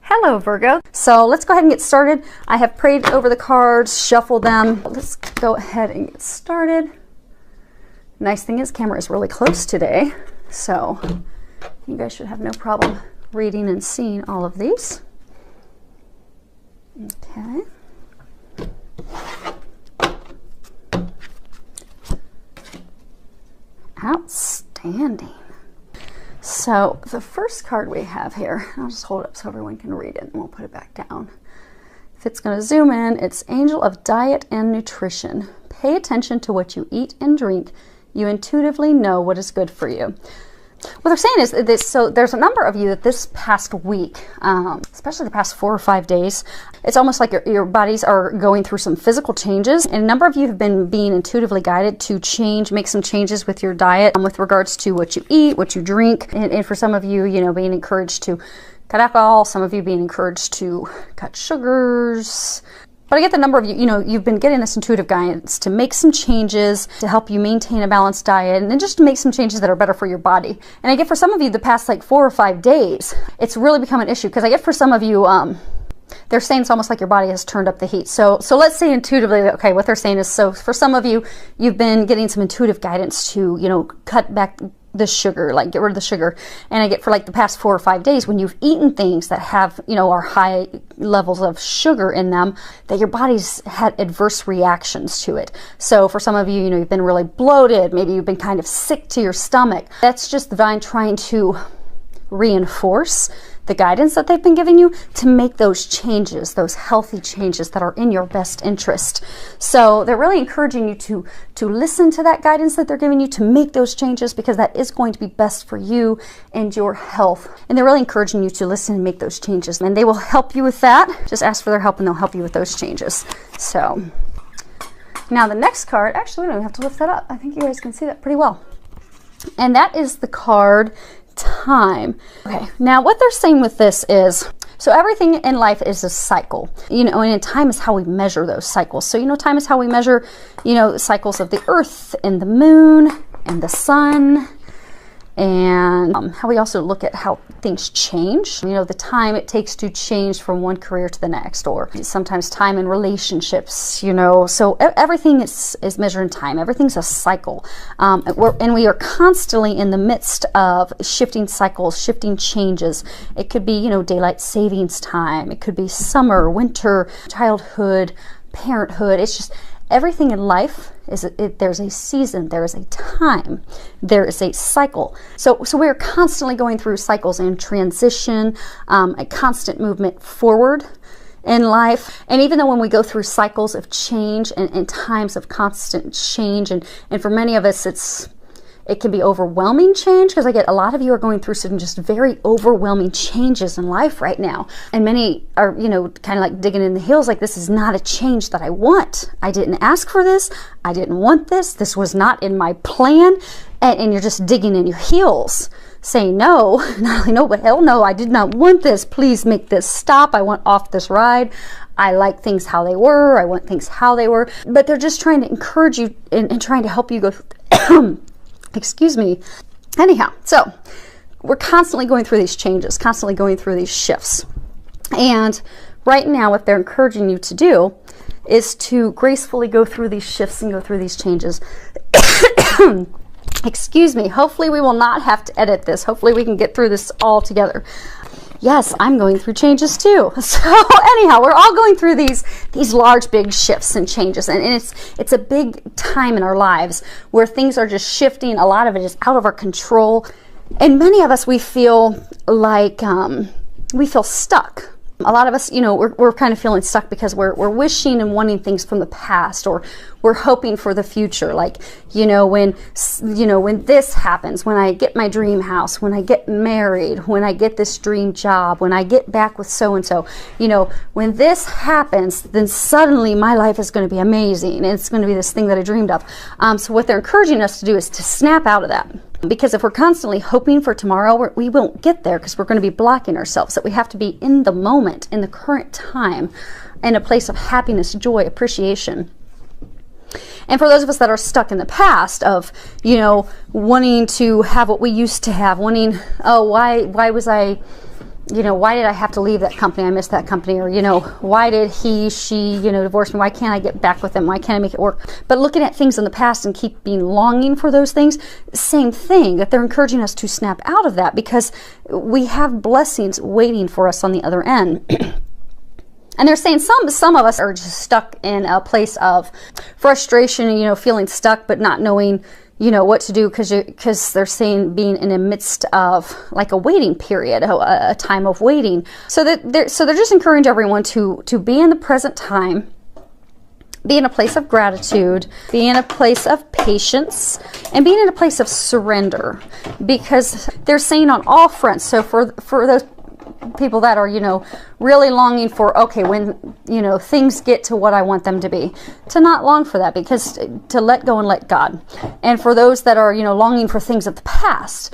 Hello, Virgo. So let's go ahead and get started. I have prayed over the cards, shuffled them. Let's go ahead and get started. Nice thing is, camera is really close today, so you guys should have no problem reading and seeing all of these. Okay. Outstanding. So the first card we have here, I'll just hold it up so everyone can read it and we'll put it back down. If it's going to zoom in, it's Angel of Diet and Nutrition. Pay attention to what you eat and drink. You intuitively know what is good for you. What they're saying is this, so there's a number of you that this past week, especially the past 4 or 5 days, it's almost like your bodies are going through some physical changes. And a number of you have been being intuitively guided to make some changes with your diet with regards to what you eat, what you drink. And for some of you, being encouraged to cut alcohol, some of you being encouraged to cut sugars. But I get the number of you, you've been getting this intuitive guidance to make some changes to help you maintain a balanced diet and then just to make some changes that are better for your body. And I get for some of you the past like 4 or 5 days, it's really become an issue because I get for some of you, they're saying it's almost like your body has turned up the heat. So let's say intuitively, okay, what they're saying is, so for some of you, you've been getting some intuitive guidance to, cut back the sugar, like get rid of the sugar. And I get for like the past 4 or 5 days when you've eaten things that have, are high levels of sugar in them, that your body's had adverse reactions to it. So for some of you, you've been really bloated, maybe you've been kind of sick to your stomach. That's just the divine trying to reinforce the guidance that they've been giving you to make those changes, those healthy changes that are in your best interest. So they're really encouraging you to listen to that guidance that they're giving you, to make those changes, because that is going to be best for you and your health. And they're really encouraging you to listen and make those changes. And they will help you with that. Just ask for their help and they'll help you with those changes. So now the next card, actually we don't even have to lift that up. I think you guys can see that pretty well. And that is the card Time. Okay, now what they're saying with this is, so everything in life is a cycle, and time is how we measure those cycles. So, time is how we measure, cycles of the earth and the moon and the sun, and how we also look at how things change, the time it takes to change from one career to the next, or sometimes time in relationships, so everything is measured in time. Everything's a cycle, and we are constantly in the midst of shifting cycles, shifting changes. It could be, daylight savings time, it could be summer, winter, childhood, parenthood. It's just everything in life there's a season, there is a time, there is a cycle. So we're constantly going through cycles and transition, a constant movement forward in life. And even though when we go through cycles of change and times of constant change, and for many of us it can be overwhelming change, because I get a lot of you are going through some just very overwhelming changes in life right now. And many are, kind of like digging in the heels, like, this is not a change that I want. I didn't ask for this. I didn't want this. This was not in my plan. And you're just digging in your heels, saying, no, not only no, but hell no, I did not want this. Please make this stop. I want off this ride. I like things how they were. I want things how they were. But they're just trying to encourage you and trying to help you go excuse me. Anyhow, so we're constantly going through these changes, constantly going through these shifts. And right now, what they're encouraging you to do is to gracefully go through these shifts and go through these changes. Excuse me. Hopefully we will not have to edit this. Hopefully we can get through this all together. Yes, I'm going through changes too. So anyhow, we're all going through these large, big shifts and changes. And it's a big time in our lives where things are just shifting. A lot of it is out of our control. And many of us, we feel like, we feel stuck. A lot of us, we're kind of feeling stuck because we're wishing and wanting things from the past, or we're hoping for the future. Like, when this happens, when I get my dream house, when I get married, when I get this dream job, when I get back with so-and-so, when this happens, then suddenly my life is going to be amazing. And it's going to be this thing that I dreamed of. So what they're encouraging us to do is to snap out of that. Because if we're constantly hoping for tomorrow, we won't get there, because we're going to be blocking ourselves. That we have to be in the moment, in the current time, in a place of happiness, joy, appreciation. And for those of us that are stuck in the past of, wanting to have what we used to have, wanting, oh, why was I you know, why did I have to leave that company? I missed that company. Or, you know, why did he, she, you know, divorce me? Why can't I get back with them? Why can't I make it work? But looking at things in the past and keep being longing for those things, same thing, that they're encouraging us to snap out of that, because we have blessings waiting for us on the other end. And they're saying some of us are just stuck in a place of frustration, you know, feeling stuck but not knowing, you know, what to do, because they're saying being in the midst of like a waiting period, a time of waiting. So they're just encouraging everyone to be in the present time, be in a place of gratitude, be in a place of patience, and being in a place of surrender, because they're saying on all fronts. So for those people that are, you know, really longing for, okay, when, you know, things get to what I want them to be, to not long for that, because to let go and let God. And for those that are, you know, longing for things of the past,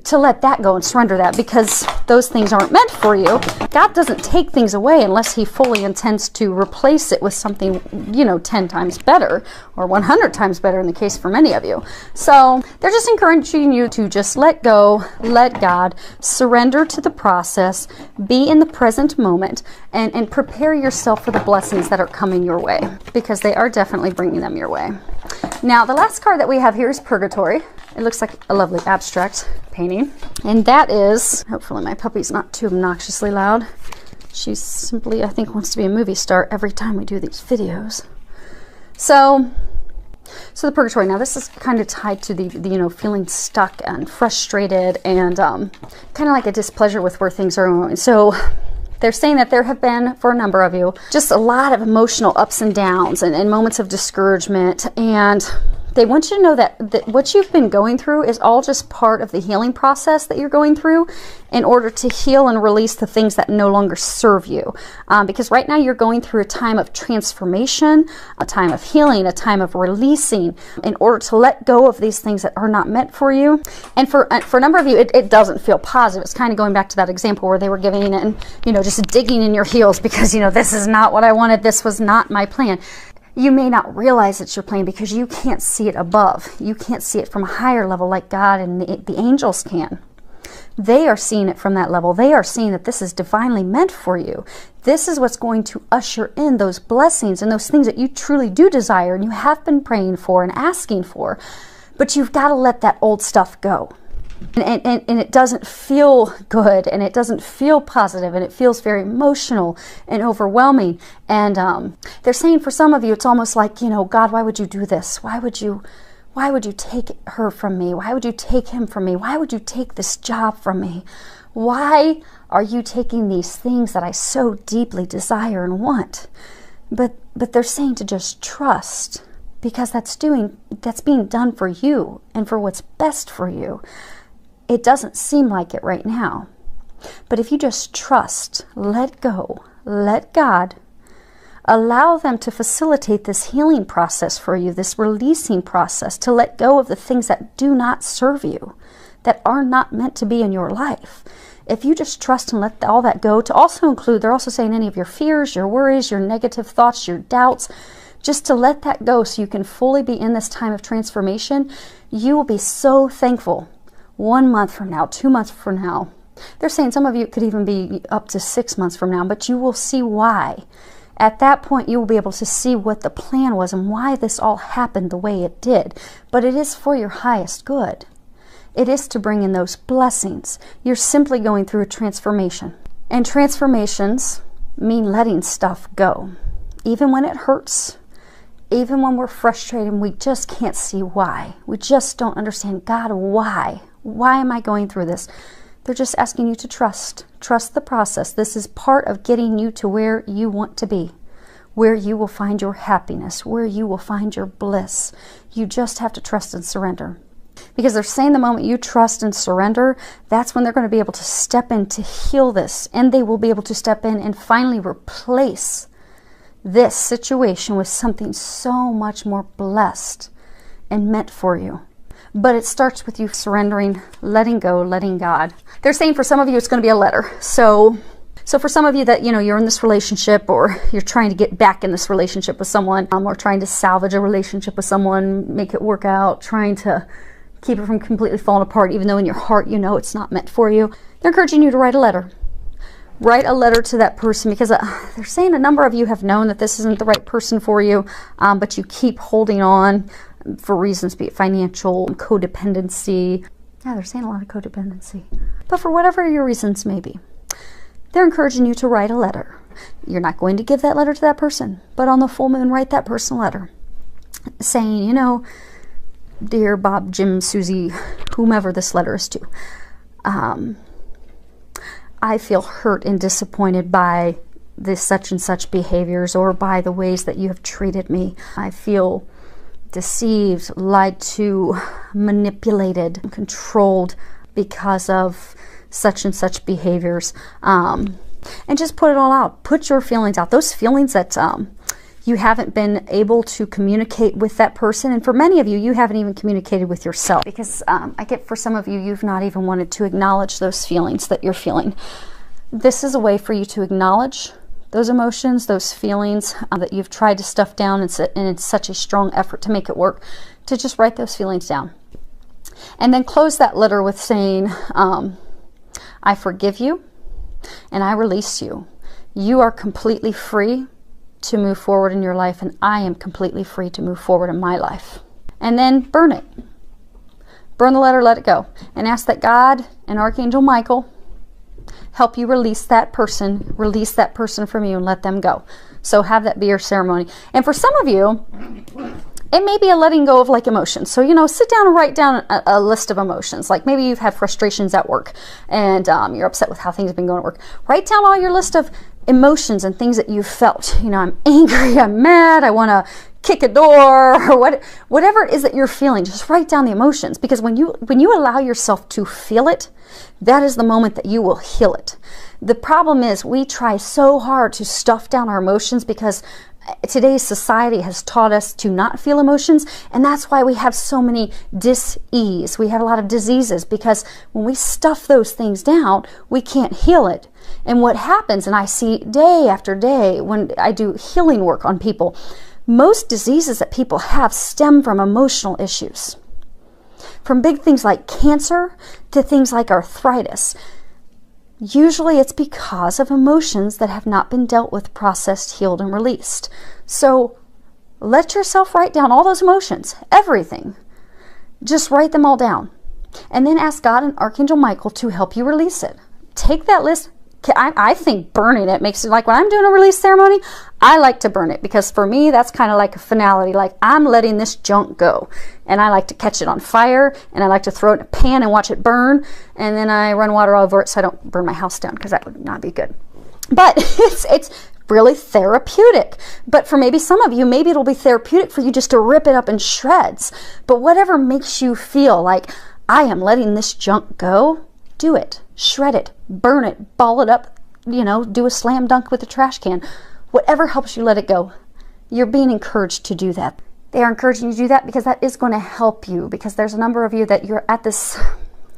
to let that go and surrender that, because those things aren't meant for you. God doesn't take things away unless he fully intends to replace it with something, you know, 10 times better or 100 times better in the case for many of you. So they're just encouraging you to just let go, let God, surrender to the process, be in the present moment, and prepare yourself for the blessings that are coming your way, because they are definitely bringing them your way. Now, the last card that we have here is Purgatory. It looks like a lovely abstract painting. And that is, hopefully my puppy's not too obnoxiously loud. She simply, I think, wants to be a movie star every time we do these videos. So the Purgatory. Now, this is kind of tied to the you know, feeling stuck and frustrated and kind of like a displeasure with where things are going. So they're saying that there have been, for a number of you, just a lot of emotional ups and downs and moments of discouragement. And they want you to know that what you've been going through is all just part of the healing process that you're going through in order to heal and release the things that no longer serve you. Because right now you're going through a time of transformation, a time of healing, a time of releasing, in order to let go of these things that are not meant for you. And for a number of you, it doesn't feel positive. It's kind of going back to that example where they were giving and, you know, just digging in your heels because, you know, this is not what I wanted. This was not my plan. You may not realize it's your plan because you can't see it above. You can't see it from a higher level like God and the angels can. They are seeing it from that level. They are seeing that this is divinely meant for you. This is what's going to usher in those blessings and those things that you truly do desire and you have been praying for and asking for. But you've got to let that old stuff go. And it doesn't feel good, and it doesn't feel positive, and it feels very emotional and overwhelming. And they're saying for some of you, it's almost like, you know, God, why would you do this? Why would you take her from me? Why would you take him from me? Why would you take this job from me? Why are you taking these things that I so deeply desire and want? But they're saying to just trust, because that's being done for you and for what's best for you. It doesn't seem like it right now. But if you just trust, let go, let God, allow them to facilitate this healing process for you, this releasing process, to let go of the things that do not serve you, that are not meant to be in your life. If you just trust and let all that go, to also include, they're also saying any of your fears, your worries, your negative thoughts, your doubts, just to let that go so you can fully be in this time of transformation, you will be so thankful 1 month from now, 2 months from now. They're saying some of you it could even be up to 6 months from now, but you will see why. At that point, you will be able to see what the plan was and why this all happened the way it did. But it is for your highest good. It is to bring in those blessings. You're simply going through a transformation. And transformations mean letting stuff go. Even when it hurts, even when we're frustrated and we just can't see why. We just don't understand, God, why? Why am I going through this? They're just asking you to trust. Trust the process. This is part of getting you to where you want to be, where you will find your happiness, where you will find your bliss. You just have to trust and surrender. Because they're saying the moment you trust and surrender, that's when they're going to be able to step in to heal this. And they will be able to step in and finally replace this situation with something so much more blessed and meant for you. But it starts with you surrendering, letting go, letting God. They're saying for some of you it's going to be a letter. So for some of you that, you know, you're in this relationship or you're trying to get back in this relationship with someone, or trying to salvage a relationship with someone, make it work out, trying to keep it from completely falling apart, even though in your heart you know it's not meant for you. They're encouraging you to write a letter. write a letter to that person, because they're saying a number of you have known that this isn't the right person for you, but you keep holding on for reasons, be it financial, codependency. Yeah, they're saying a lot of codependency. But for whatever your reasons may be, they're encouraging you to write a letter. You're not going to give that letter to that person, but on the full moon, write that person a letter saying, you know, dear Bob, Jim, Susie, whomever this letter is to, I feel hurt and disappointed by this such and such behaviors, or by the ways that you have treated me. I feel deceived, lied to, manipulated, controlled because of such and such behaviors. And just put it all out. Put your feelings out. Those feelings that you haven't been able to communicate with that person. And for many of you, you haven't even communicated with yourself. Because I get for some of you, you've not even wanted to acknowledge those feelings that you're feeling. This is a way for you to acknowledge those emotions, those feelings that you've tried to stuff down, and it's such a strong effort to make it work, to just write those feelings down. And then close that letter with saying, I forgive you and I release you. You are completely free to move forward in your life, and I am completely free to move forward in my life. And then burn it. Burn the letter, let it go. And ask that God and Archangel Michael help you release that person from you and let them go. So have that be your ceremony. And for some of you, it may be a letting go of like emotions. So, you know, sit down and write down a list of emotions. Like maybe you've had frustrations at work and you're upset with how things have been going at work. Write down all your list of emotions and things that you've felt. You know, I'm angry, I'm mad, I want to kick a door, or whatever it is that you're feeling. Just write down the emotions, because when you allow yourself to feel it, that is the moment that you will heal it. The problem is we try so hard to stuff down our emotions because today's society has taught us to not feel emotions, and that's why we have so many dis-ease. We have a lot of diseases, because when we stuff those things down, we can't heal it. And what happens, and I see day after day when I do healing work on people, most diseases that people have stem from emotional issues. From big things like cancer to things like arthritis. Usually it's because of emotions that have not been dealt with, processed, healed, and released. So let yourself write down all those emotions, everything. Just write them all down. And then ask God and Archangel Michael to help you release it. Take that list. I think burning it makes it, like when I'm doing a release ceremony, I like to burn it, because for me that's kind of like a finality, like I'm letting this junk go, and I like to catch it on fire, and I like to throw it in a pan and watch it burn, and then I run water all over it so I don't burn my house down, because that would not be good. But it's really therapeutic. But for maybe some of you, maybe it'll be therapeutic for you just to rip it up in shreds. But whatever makes you feel like I am letting this junk go, do it. Shred it, burn it, ball it up, you know, do a slam dunk with a trash can. Whatever helps you let it go. You're being encouraged to do that. They are encouraging you to do that because that is going to help you, because there's a number of you that you're at this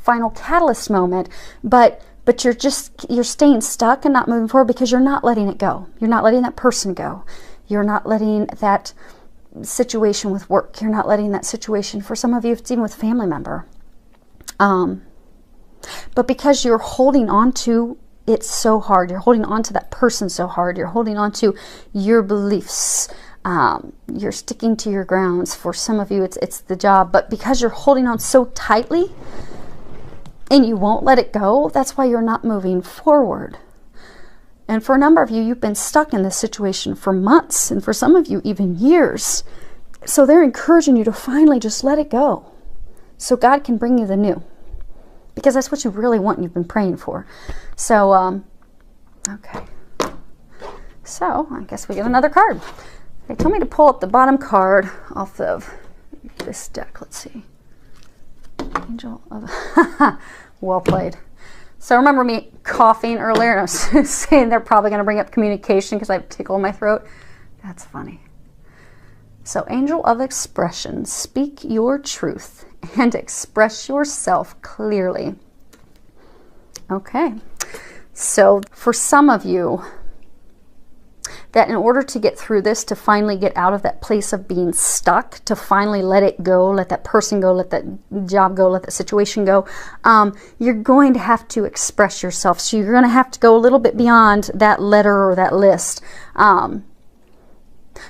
final catalyst moment, but you're staying stuck and not moving forward because you're not letting it go. You're not letting that person go. You're not letting that situation with work. You're not letting that situation, for some of you, it's even with a family member. But because you're holding on to it so hard, you're holding on to that person so hard, you're holding on to your beliefs, you're sticking to your grounds. For some of you, it's the job. But because you're holding on so tightly and you won't let it go, that's why you're not moving forward. And for a number of you, you've been stuck in this situation for months, and for some of you, even years. So they're encouraging you to finally just let it go, so God can bring you the new. Because that's what you really want and you've been praying for. So, okay. So, I guess we get another card. They told me to pull up the bottom card off of this deck. Let's see. Angel of... Well played. So, remember me coughing earlier, and I was saying they're probably going to bring up communication because I have a tickle in my throat. That's funny. So, Angel of Expression, speak your truth and express yourself clearly. Okay, so for some of you, that in order to get through this, to finally get out of that place of being stuck, to finally let it go, let that person go, let that job go, let that situation go, you're going to have to express yourself. So you're going to have to go a little bit beyond that letter or that list.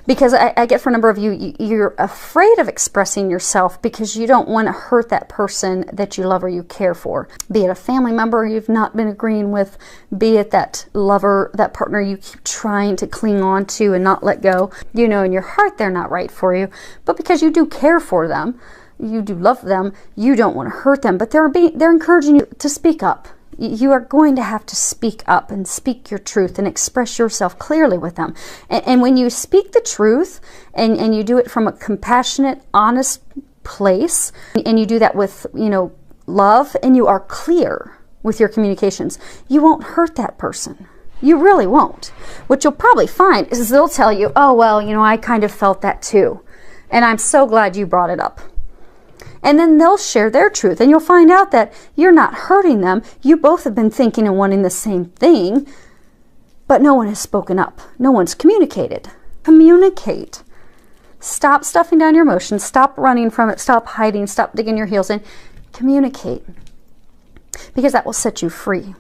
Because I get for a number of you, you're afraid of expressing yourself because you don't want to hurt that person that you love or you care for. Be it a family member you've not been agreeing with, be it that lover, that partner you keep trying to cling on to and not let go. You know in your heart they're not right for you, but because you do care for them, you do love them, you don't want to hurt them, but they're encouraging you to speak up. You are going to have to speak up and speak your truth and express yourself clearly with them. And when you speak the truth and you do it from a compassionate, honest place, and you do that with, you know, love, and you are clear with your communications, you won't hurt that person. You really won't. What you'll probably find is they'll tell you, oh, well, you know, I kind of felt that too. And I'm so glad you brought it up. And then they'll share their truth, and you'll find out that you're not hurting them. You both have been thinking and wanting the same thing, but no one has spoken up. No one's communicated. Communicate. Stop stuffing down your emotions. Stop running from it. Stop hiding. Stop digging your heels in. Communicate, because that will set you free.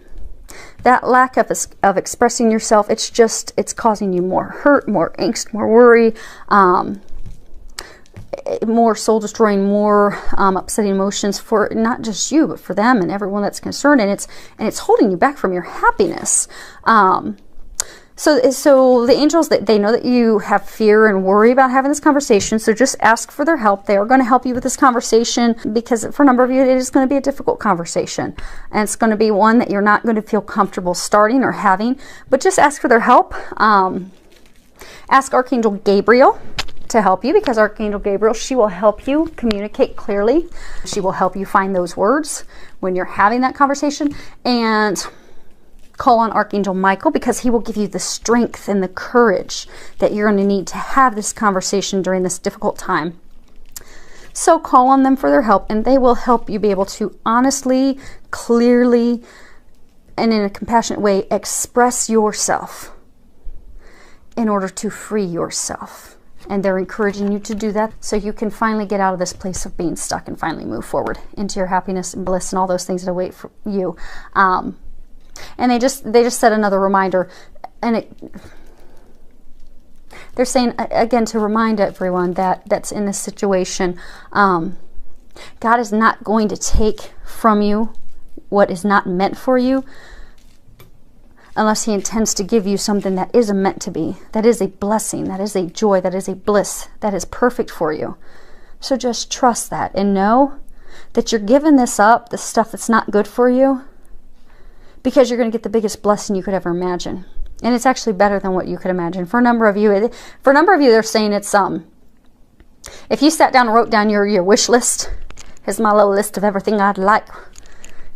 That lack of expressing yourself, it's causing you more hurt, more angst, more worry, more soul-destroying, more upsetting emotions for not just you, but for them and everyone that's concerned, and it's holding you back from your happiness. So the angels, they know that you have fear and worry about having this conversation, so just ask for their help. They are going to help you with this conversation, because for a number of you, it is going to be a difficult conversation, and it's going to be one that you're not going to feel comfortable starting or having, but just ask for their help. Ask Archangel Gabriel to help you, because Archangel Gabriel, she will help you communicate clearly. She will help you find those words when you're having that conversation. And call on Archangel Michael, because he will give you the strength and the courage that you're going to need to have this conversation during this difficult time. So call on them for their help, and they will help you be able to honestly, clearly, and in a compassionate way express yourself in order to free yourself. And they're encouraging you to do that so you can finally get out of this place of being stuck and finally move forward into your happiness and bliss and all those things that await for you. And they just said another reminder, and they're saying again to remind everyone that's in this situation, God is not going to take from you what is not meant for you, unless he intends to give you something that isn't meant to be, that is a blessing, that is a joy, that is a bliss, that is perfect for you. So just trust that and know that you're giving this up, the stuff that's not good for you, because you're going to get the biggest blessing you could ever imagine. And it's actually better than what you could imagine. For a number of you, they're saying it's, if you sat down and wrote down your wish list, here's my little list of everything I'd like.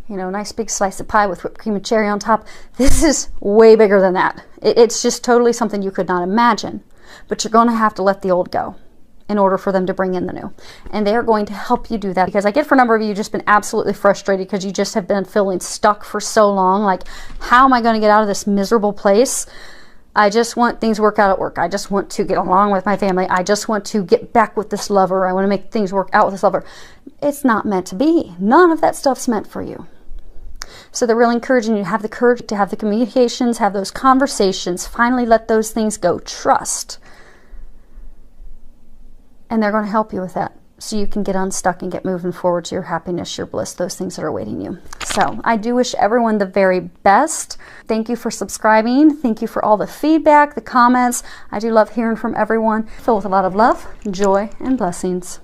You know, nice big slice of pie with whipped cream and cherry on top. This is way bigger than that. It's just totally something you could not imagine. But you're going to have to let the old go in order for them to bring in the new. And they are going to help you do that, because I get for a number of you, you've just been absolutely frustrated because you just have been feeling stuck for so long. Like, how am I going to get out of this miserable place? I just want things to work out at work. I just want to get along with my family. I just want to get back with this lover. I want to make things work out with this lover. It's not meant to be. None of that stuff's meant for you. So they're really encouraging you to have the courage to have the communications, have those conversations, finally let those things go. Trust. And they're going to help you with that, so you can get unstuck and get moving forward to your happiness, your bliss, those things that are awaiting you. So I do wish everyone the very best. Thank you for subscribing. Thank you for all the feedback, the comments. I do love hearing from everyone. Filled with a lot of love, joy, and blessings.